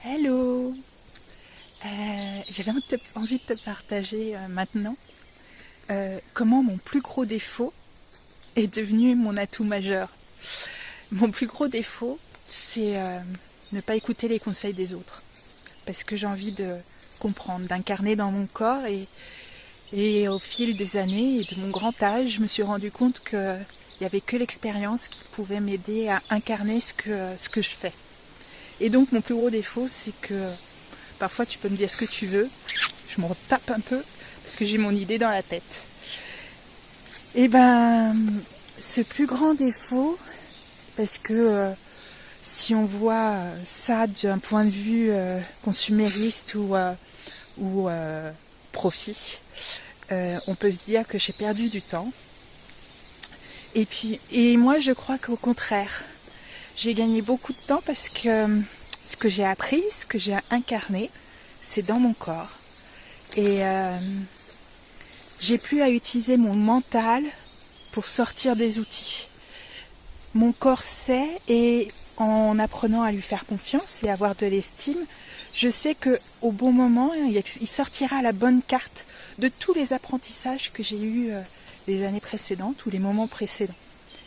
Hello. J'avais envie de te partager maintenant comment mon plus gros défaut est devenu mon atout majeur. Mon plus gros défaut, c'est ne pas écouter les conseils des autres. Parce que j'ai envie de comprendre, d'incarner dans mon corps. Et au fil des années et de mon grand âge, je me suis rendu compte qu'il n'y avait que l'expérience qui pouvait m'aider à incarner ce que je fais. Et donc mon plus gros défaut, c'est que parfois tu peux me dire ce que tu veux, je me retape un peu parce que j'ai mon idée dans la tête. Et ben, ce plus grand défaut, parce que si on voit ça d'un point de vue consumériste ou profit, on peut se dire que j'ai perdu du temps. Et moi je crois qu'au contraire, j'ai gagné beaucoup de temps parce que ce que j'ai appris, ce que j'ai incarné, c'est dans mon corps. Et j'ai plus à utiliser mon mental pour sortir des outils. Mon corps sait, et en apprenant à lui faire confiance et avoir de l'estime, je sais qu'au bon moment, il sortira la bonne carte de tous les apprentissages que j'ai eus les années précédentes ou les moments précédents.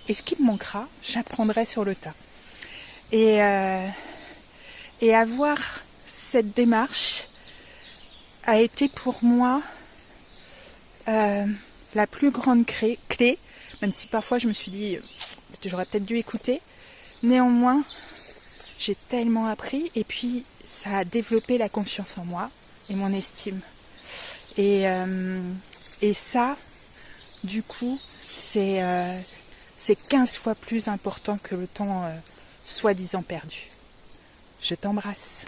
Et ce qui me manquera, j'apprendrai sur le tas. Et avoir cette démarche a été pour moi la plus grande clé, même si parfois je me suis dit j'aurais peut-être dû écouter. Néanmoins, j'ai tellement appris, et puis ça a développé la confiance en moi et mon estime. Et ça, du coup, c'est 15 fois plus important que le temps soi-disant perdu. Je t'embrasse.